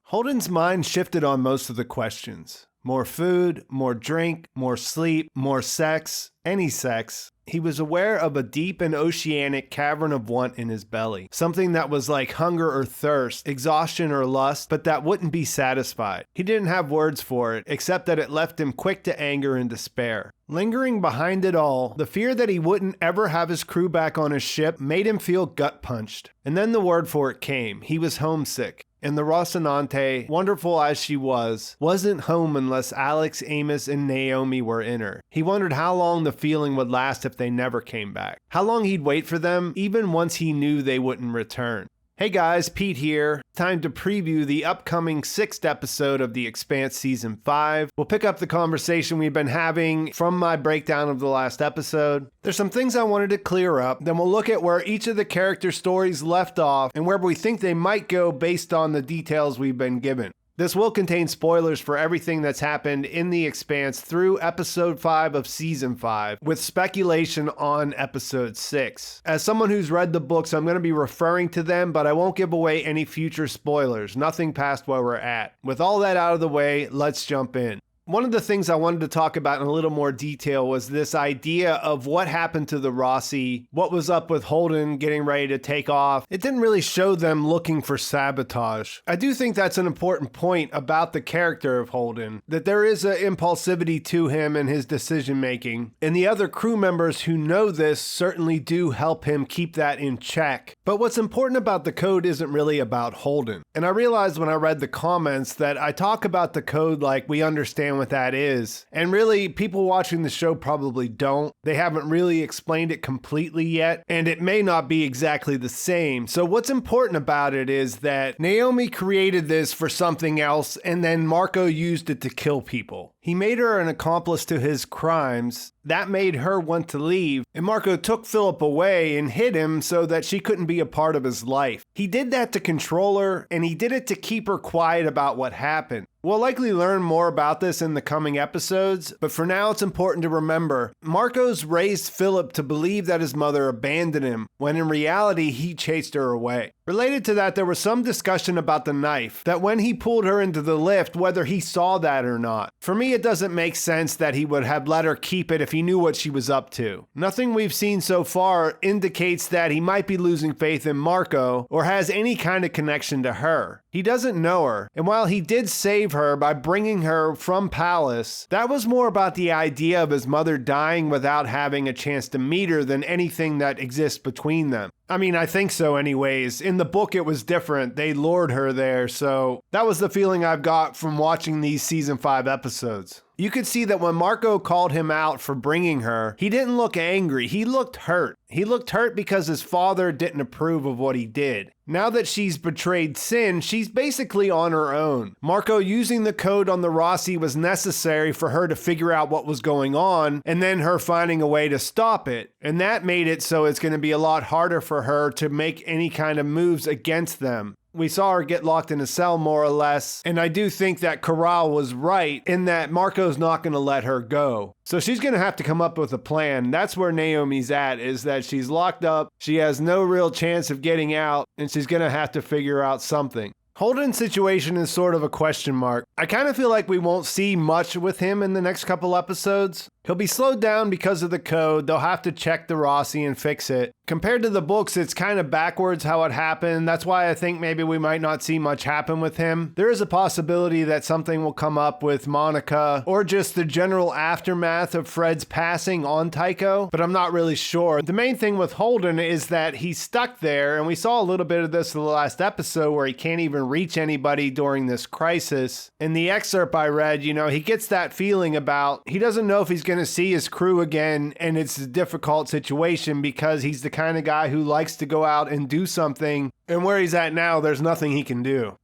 Holden's mind shifted on most of the questions. More food, more drink, more sleep, more sex, any sex. He was aware of a deep and oceanic cavern of want in his belly. Something that was like hunger or thirst, exhaustion or lust, but that wouldn't be satisfied. He didn't have words for it, except that it left him quick to anger and despair. Lingering behind it all, the fear that he wouldn't ever have his crew back on his ship made him feel gut-punched. And then the word for it came. He was homesick. And the Rocinante, wonderful as she was, wasn't home unless Alex, Amos, and Naomi were in her. He wondered how long the feeling would last if they never came back. How long he'd wait for them, even once he knew they wouldn't return. Hey guys, Pete here. Time to preview the upcoming 6th episode of The Expanse Season 5. We'll pick up the conversation we've been having from my breakdown of the last episode. There's some things I wanted to clear up, then we'll look at where each of the character stories left off and where we think they might go based on the details we've been given. This will contain spoilers for everything that's happened in The Expanse through episode 5 of season 5, with speculation on episode 6. As someone who's read the books, I'm going to be referring to them, but I won't give away any future spoilers, nothing past where we're at. With all that out of the way, let's jump in. One of the things I wanted to talk about in a little more detail was this idea of what happened to the Roci, what was up with Holden getting ready to take off. It didn't really show them looking for sabotage. I do think that's an important point about the character of Holden, that there is an impulsivity to him and his decision making, and the other crew members who know this certainly do help him keep that in check. But what's important about the code isn't really about Holden. And I realized when I read the comments that I talk about the code like we understand what that is. And really, people watching the show probably don't. They haven't really explained it completely yet, and it may not be exactly the same. So what's important about it is that Naomi created this for something else, and then Marco used it to kill people. He made her an accomplice to his crimes. That made her want to leave, and Marco took Filip away and hid him so that she couldn't be a part of his life. He did that to control her, and he did it to keep her quiet about what happened. We'll likely learn more about this in the coming episodes, but for now it's important to remember, Marco's raised Filip to believe that his mother abandoned him, when in reality he chased her away. Related to that, there was some discussion about the knife, that when he pulled her into the lift, whether he saw that or not. For me, it doesn't make sense that he would have let her keep it if he knew what she was up to. Nothing we've seen so far indicates that he might be losing faith in Marco, or has any kind of connection to her. He doesn't know her, and while he did save her by bringing her from Palace, that was more about the idea of his mother dying without having a chance to meet her than anything that exists between them. I mean, I think so anyways. In the book, it was different. They lured her there, so that was the feeling I've got from watching these season 5 episodes. You could see that when Marco called him out for bringing her, he didn't look angry. He looked hurt. He looked hurt because his father didn't approve of what he did. Now that she's betrayed Sin, she's basically on her own. Marco using the code on the Roci was necessary for her to figure out what was going on, and then her finding a way to stop it. And that made it so it's going to be a lot harder for her to make any kind of moves against them. We saw her get locked in a cell more or less, and I do think that Corral was right in that Marco's not going to let her go. So she's going to have to come up with a plan. That's where Naomi's at, is that she's locked up, she has no real chance of getting out, and she's going to have to figure out something. Holden's situation is sort of a question mark. I kind of feel like we won't see much with him in the next couple episodes. He'll be slowed down because of the code. They'll have to check the Roci and fix it. Compared to the books, it's kind of backwards how it happened. That's why I think maybe we might not see much happen with him. There is a possibility that something will come up with Monica or just the general aftermath of Fred's passing on Tycho, but I'm not really sure. The main thing with Holden is that he's stuck there, and we saw a little bit of this in the last episode where he can't even reach anybody during this crisis. In the excerpt I read, he gets that feeling about he doesn't know if he's going to see his crew again, and it's a difficult situation because he's the kind of guy who likes to go out and do something, and where he's at now, there's nothing he can do.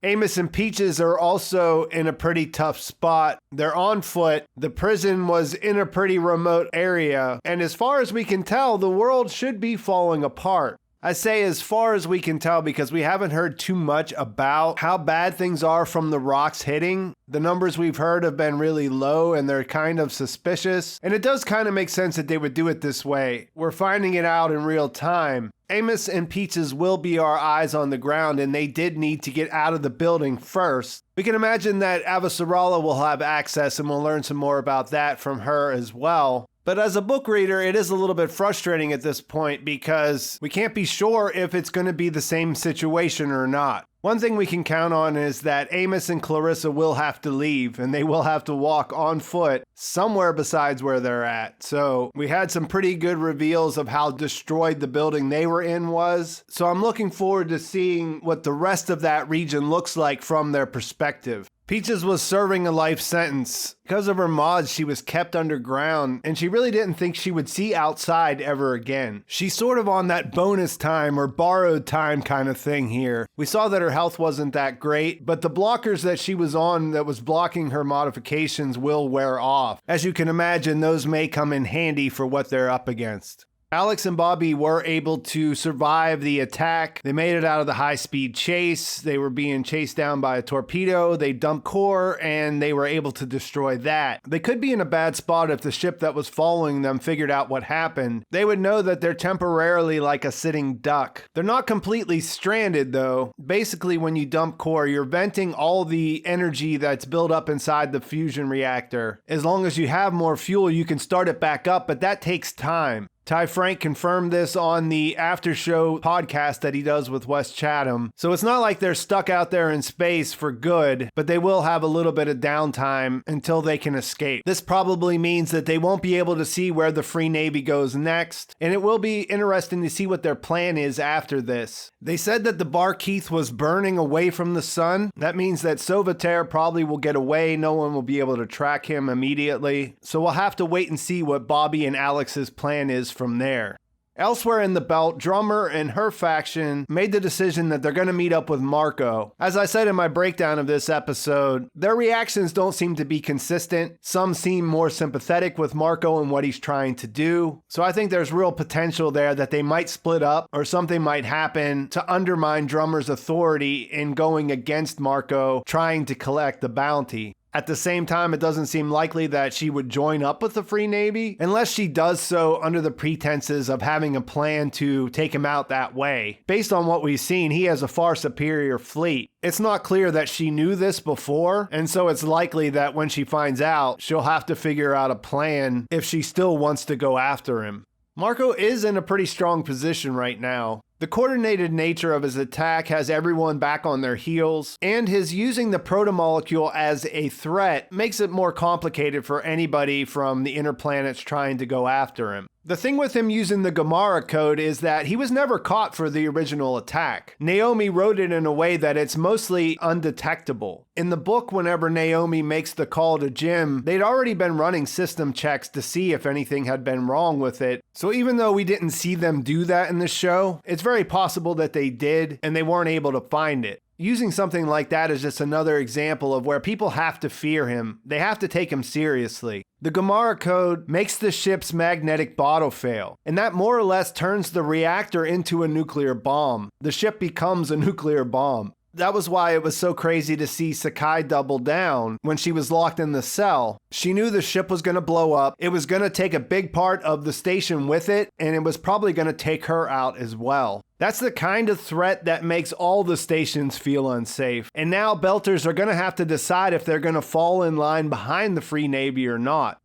Amos and Peaches are also in a pretty tough spot. They're on foot. The prison was in a pretty remote area, and as far as we can tell, the world should be falling apart. I say as far as we can tell because we haven't heard too much about how bad things are from the rocks hitting. The numbers we've heard have been really low and they're kind of suspicious. And it does kind of make sense that they would do it this way. We're finding it out in real time. Amos and Peaches will be our eyes on the ground, and they did need to get out of the building first. We can imagine that Avasarala will have access, and we'll learn some more about that from her as well. But as a book reader, it is a little bit frustrating at this point because we can't be sure if it's going to be the same situation or not. One thing we can count on is that Amos and Clarissa will have to leave, and they will have to walk on foot somewhere besides where they're at. So we had some pretty good reveals of how destroyed the building they were in was. So I'm looking forward to seeing what the rest of that region looks like from their perspective. Peaches was serving a life sentence. Because of her mods, she was kept underground, and she really didn't think she would see outside ever again. She's sort of on that bonus time or borrowed time kind of thing here. We saw that her health wasn't that great, but the blockers that she was on that was blocking her modifications will wear off. As you can imagine, those may come in handy for what they're up against. Alex and Bobbie were able to survive the attack. They made it out of the high-speed chase. They were being chased down by a torpedo. They dumped core, and they were able to destroy that. They could be in a bad spot if the ship that was following them figured out what happened. They would know that they're temporarily like a sitting duck. They're not completely stranded, though. Basically, when you dump core, you're venting all the energy that's built up inside the fusion reactor. As long as you have more fuel, you can start it back up, but that takes time. Ty Frank confirmed this on the after show podcast that he does with Wes Chatham. So it's not like they're stuck out there in space for good, but they will have a little bit of downtime until they can escape. This probably means that they won't be able to see where the Free Navy goes next, and it will be interesting to see what their plan is after this. They said that the Barkeith was burning away from the sun. That means that Sauveterre probably will get away. No one will be able to track him immediately. So we'll have to wait and see what Bobbie and Alex's plan is from there. Elsewhere in the belt, Drummer and her faction made the decision that they're going to meet up with Marco. As I said in my breakdown of this episode, their reactions don't seem to be consistent. Some seem more sympathetic with Marco and what he's trying to do. So I think there's real potential there that they might split up or something might happen to undermine Drummer's authority in going against Marco, trying to collect the bounty. At the same time, it doesn't seem likely that she would join up with the Free Navy unless she does so under the pretenses of having a plan to take him out that way. Based on what we've seen, he has a far superior fleet. It's not clear that she knew this before, and so it's likely that when she finds out, she'll have to figure out a plan if she still wants to go after him. Marco is in a pretty strong position right now. The coordinated nature of his attack has everyone back on their heels, and his using the protomolecule as a threat makes it more complicated for anybody from the inner planets trying to go after him. The thing with him using the Gamarra code is that he was never caught for the original attack. Naomi wrote it in a way that it's mostly undetectable. In the book, whenever Naomi makes the call to Jim, they'd already been running system checks to see if anything had been wrong with it. So even though we didn't see them do that in the show, it's very possible that they did and they weren't able to find it. Using something like that is just another example of where people have to fear him. They have to take him seriously. The Gamarra code makes the ship's magnetic bottle fail, and that more or less turns the reactor into a nuclear bomb. The ship becomes a nuclear bomb. That was why it was so crazy to see Sakai double down when she was locked in the cell. She knew the ship was going to blow up. It was going to take a big part of the station with it, and it was probably going to take her out as well. That's the kind of threat that makes all the stations feel unsafe. And now Belters are going to have to decide if they're going to fall in line behind the Free Navy or not.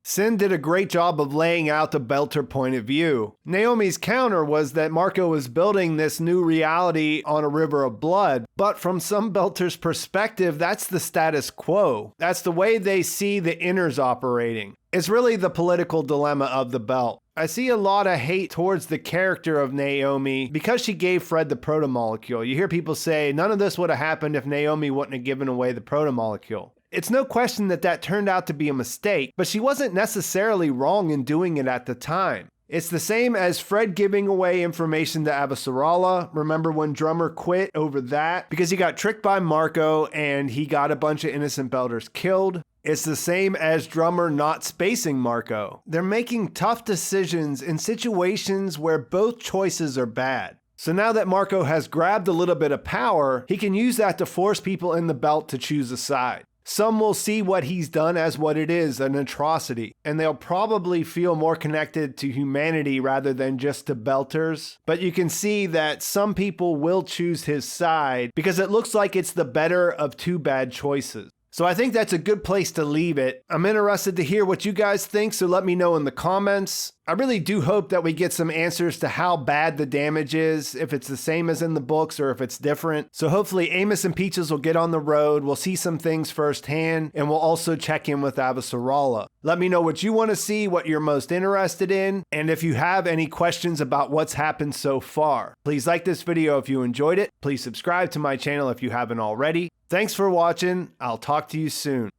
Sin did a great job of laying out the Belter point of view. Naomi's counter was that Marco was building this new reality on a river of blood, but from some Belters' perspective, that's the status quo. That's the way they see the inners operating. It's really the political dilemma of the belt. I see a lot of hate towards the character of Naomi because she gave Fred the protomolecule. You hear people say, none of this would have happened if Naomi wouldn't have given away the protomolecule. It's no question that that turned out to be a mistake, but she wasn't necessarily wrong in doing it at the time. It's the same as Fred giving away information to Avasarala. Remember when Drummer quit over that? Because he got tricked by Marco and he got a bunch of innocent Belters killed. it's the same as drummer not spacing Marco. They're making tough decisions in situations where both choices are bad. So now that Marco has grabbed a little bit of power, he can use that to force people in the belt to choose a side. Some will see what he's done as what it is, an atrocity, and they'll probably feel more connected to humanity rather than just to belters. But you can see that some people will choose his side because it looks like it's the better of two bad choices. So I think that's a good place to leave it. I'm interested to hear what you guys think, so let me know in the comments. I really do hope that we get some answers to how bad the damage is, if it's the same as in the books or if it's different. So hopefully Amos and Peaches will get on the road, we'll see some things firsthand, and we'll also check in with Avasarala. Let me know what you want to see, what you're most interested in, and if you have any questions about what's happened so far. Please like this video if you enjoyed it. Please subscribe to my channel if you haven't already. Thanks for watching. I'll talk to you soon.